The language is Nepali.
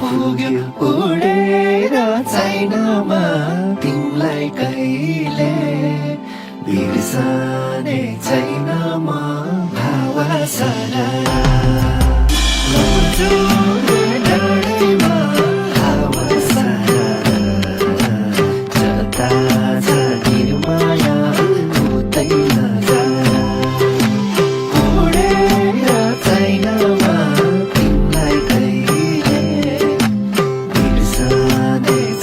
पुग्यो उडेर चाइनामा तिमीलाई कहिले बिर्सने छैन म हावा सारा